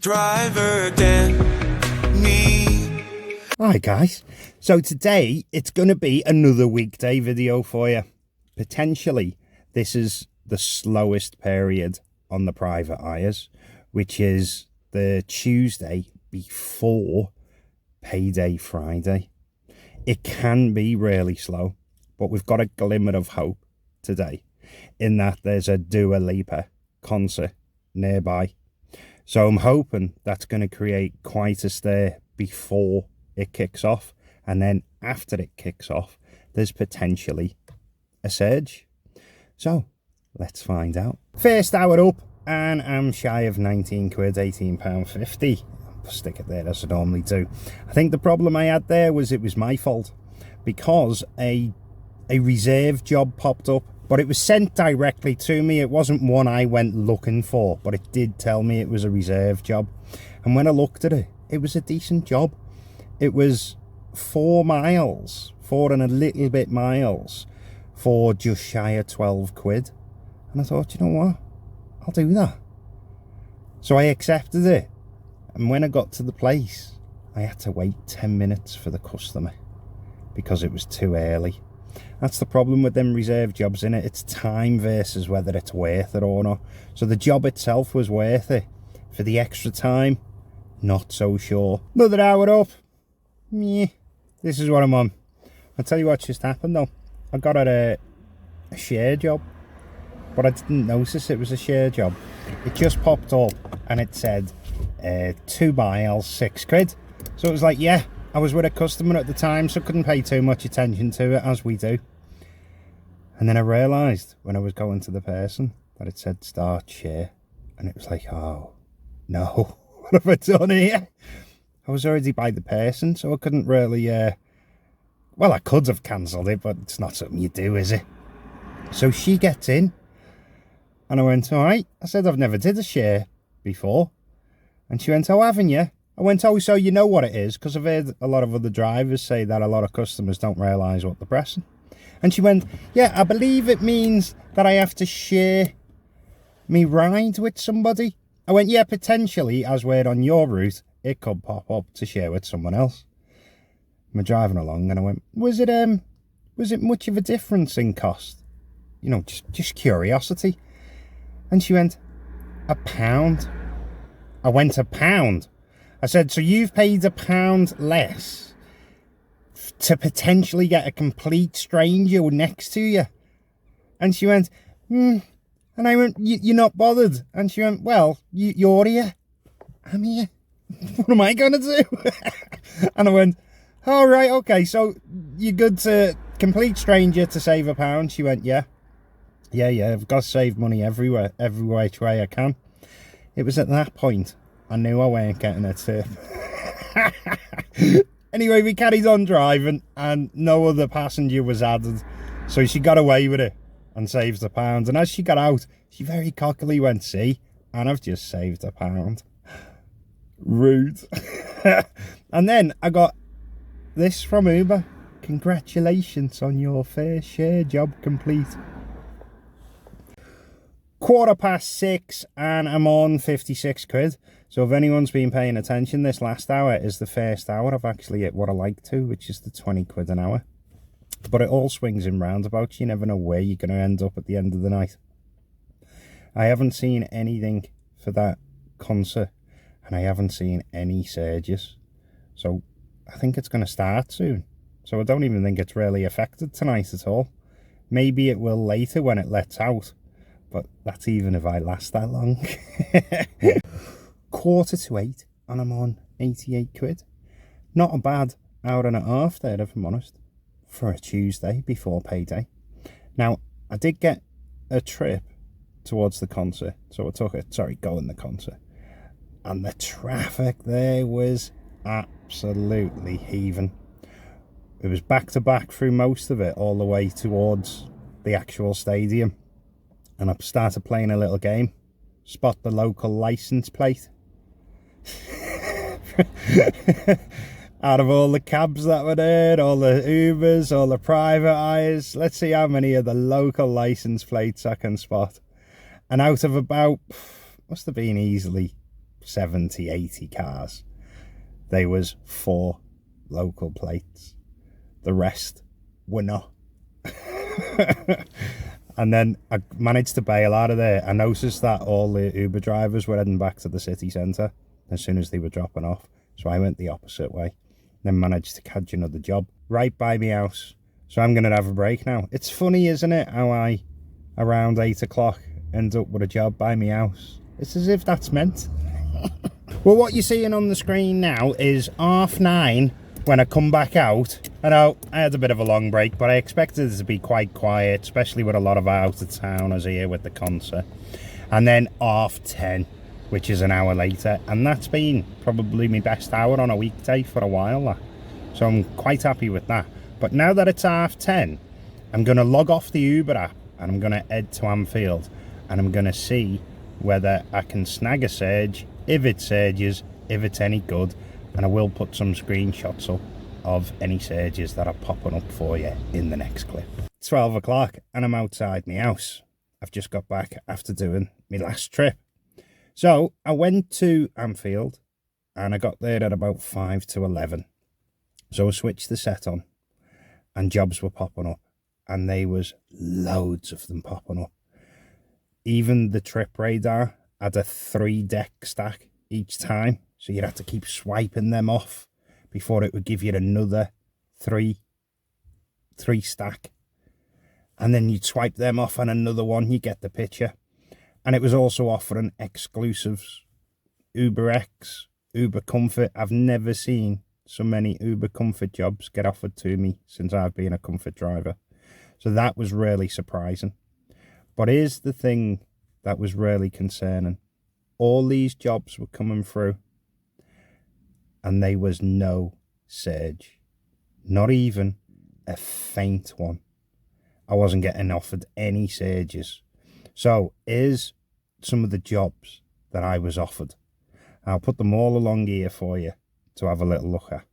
Driver than me. Hi guys, so today it's going to be another weekday video for you. Potentially this is the slowest period on the private hires, which is the Tuesday before payday Friday. It can be really slow, but we've got a glimmer of hope today in that there's a Dua Lipa concert nearby. So I'm hoping that's going to create quite a stir before it kicks off. And then after it kicks off, there's potentially a surge. So let's find out. First hour up, and I'm shy of 19 quid, £18.50. I'll stick it there as I normally do. I think the problem I had there was it was my fault because a reserve job popped up. But it was sent directly to me. It wasn't one I went looking for, but it did tell me it was a reserve job. And when I looked at it, it was a decent job. It was 4 miles, 4 and a little bit miles, for just shy of 12 quid. And I thought, you know what? I'll do that. So I accepted it. And when I got to the place, I had to wait 10 minutes for the customer because it was too early. That's the problem with them reserve jobs, innit? It's time versus whether it's worth it or not. So the job itself was worth it. For the extra time, not so sure. Another hour up. Meh. This is what I'm on. I'll tell you what just happened though. I got a share job, but I didn't notice it was a share job. It just popped up and it said 2 miles, 6 quid. So it was like, yeah, I was with a customer at the time, so couldn't pay too much attention to it, as we do. And then I realised when I was going to the person that it said start share. And it was like, oh, no, what have I done here? I was already by the person, so I couldn't really... well, I could have cancelled it, but it's not something you do, is it? So she gets in, and I went, all right. I said, I've never did a share before. And she went, oh, haven't you? I went, oh, so you know what it is? Because I've heard a lot of other drivers say that a lot of customers don't realise what they're pressing. And she went, yeah, I believe it means that I have to share me ride with somebody. I went, yeah, potentially, as we're on your route, it could pop up to share with someone else. I'm driving along and I went, was it much of a difference in cost? You know, just curiosity. And she went, £1. I went, £1? I said, so you've paid £1 less to potentially get a complete stranger next to you? And she went, And I went, you're not bothered? And she went, well, you're here. I'm here. What am I going to do? And I went, all right, okay, so you're good to complete stranger to save £1? She went, yeah. Yeah, I've got to save money everywhere, every which way I can. It was at that point I knew I weren't getting a tip. Anyway, we carried on driving and no other passenger was added. So she got away with it and saved £1. And as she got out, she very cockily went, see, and I've just saved £1. Rude. And then I got this from Uber. Congratulations on your first share job complete. 6:15 and I'm on 56 quid. So if anyone's been paying attention, this last hour is the first hour I've actually hit what I like to, which is the 20 quid an hour. But it all swings in roundabouts. You never know where you're going to end up at the end of the night. I haven't seen anything for that concert and I haven't seen any surges. So I think it's going to start soon. So I don't even think it's really affected tonight at all. Maybe it will later when it lets out. But that's even if I last that long. 7:45 and I'm on 88 quid. Not a bad hour and a half there, if I'm honest, for a Tuesday before payday. Now, I did get a trip towards the concert. So I took it, going the concert. And the traffic there was absolutely heaving. It was back to back through most of it, all the way towards the actual stadium. And I started playing a little game. Spot the local license plate. Out of all the cabs that were there, all the Ubers, all the private hires, let's see how many of the local license plates I can spot. And out of about, must have been easily 70, 80 cars. There was 4 local plates. The rest were not. And then I managed to bail out of there. I noticed that all the Uber drivers were heading back to the city centre as soon as they were dropping off. So I went the opposite way. Then managed to catch another job right by my house. So I'm going to have a break now. It's funny, isn't it, how I, around 8 o'clock, end up with a job by my house. It's as if that's meant. Well, what you're seeing on the screen now is 9:30 when I come back out. I know I had a bit of a long break, but I expected it to be quite quiet, especially with a lot of out-of-towners here with the concert. And then 10:30, which is an hour later, and that's been probably my best hour on a weekday for a while. That. So I'm quite happy with that. But now that it's 10:30, I'm going to log off the Uber app and I'm going to head to Anfield and I'm going to see whether I can snag a surge, if it surges, if it's any good, and I will put some screenshots up of any surges that are popping up for you in the next clip. It's 12 o'clock and I'm outside my house. I've just got back after doing my last trip. So I went to Anfield and I got there at about 5 to 11. So I switched the set on and jobs were popping up, and there was loads of them popping up. Even the trip radar had a 3-deck stack each time. So you'd have to keep swiping them off before it would give you another three stack. And then you'd swipe them off on another one, you get the picture. And it was also offering exclusives. Uber X, Uber Comfort. I've never seen so many Uber Comfort jobs get offered to me since I've been a Comfort driver. So that was really surprising. But here's the thing that was really concerning. All these jobs were coming through and there was no surge. Not even a faint one. I wasn't getting offered any surges. So here's some of the jobs that I was offered. I'll put them all along here for you to have a little look at.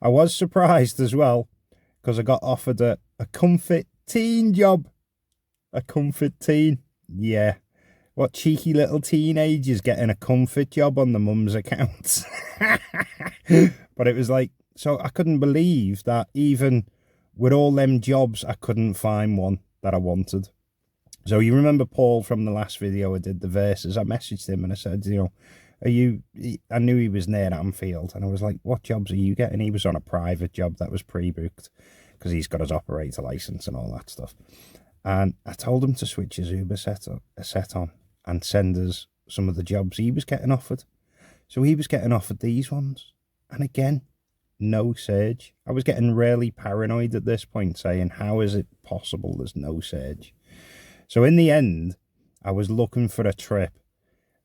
I was surprised as well because I got offered a Comfort teen job. A Comfort teen. Yeah. What cheeky little teenagers getting a Comfort job on the mum's account. But it was like, so I couldn't believe that even with all them jobs, I couldn't find one that I wanted. So you remember Paul from the last video I did, the verses. I messaged him and I said, you know, I knew he was near Anfield. And I was like, what jobs are you getting? He was on a private job that was pre-booked because he's got his operator license and all that stuff. And I told him to switch his Uber set on and send us some of the jobs he was getting offered. So he was getting offered these ones. And again, no surge. I was getting really paranoid at this point, saying, how is it possible there's no surge? So in the end, I was looking for a trip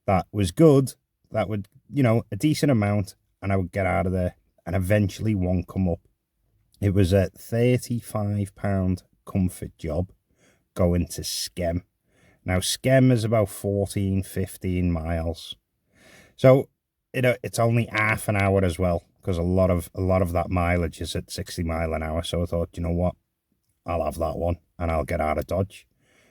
that was good, that would, you know, a decent amount, and I would get out of there. And eventually one come up. It was a £35 Comfort job going to Skem. Now, Skem is about 14, 15 miles. So it's only half an hour as well, because a lot of that mileage is at 60 mile an hour. So I thought, you know what, I'll have that one and I'll get out of Dodge.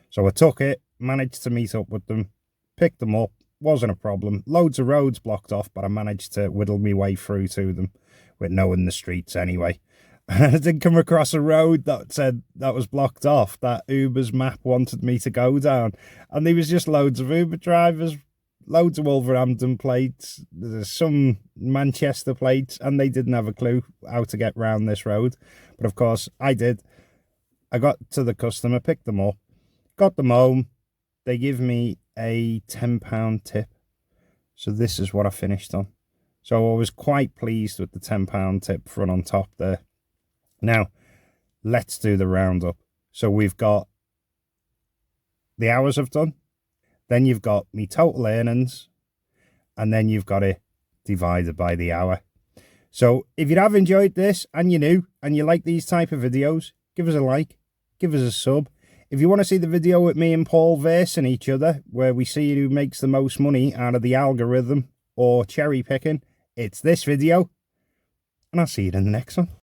So I took it, managed to meet up with them, picked them up, wasn't a problem. Loads of roads blocked off, but I managed to whittle my way through to them with knowing the streets anyway. And I did come across a road that said that was blocked off, that Uber's map wanted me to go down. And there was just loads of Uber drivers, loads of Wolverhampton plates, there's some Manchester plates, and they didn't have a clue how to get round this road. But of course, I did. I got to the customer, picked them up, got them home. They give me a £10 tip. So this is what I finished on. So I was quite pleased with the £10 tip front on top there. Now, let's do the roundup. So we've got the hours I've done. Then you've got me total earnings. And then you've got it divided by the hour. So if you have enjoyed this and you're new and you like these type of videos, give us a like, give us a sub. If you want to see the video with me and Paul versing each other, where we see who makes the most money out of the algorithm or cherry picking, it's this video. And I'll see you in the next one.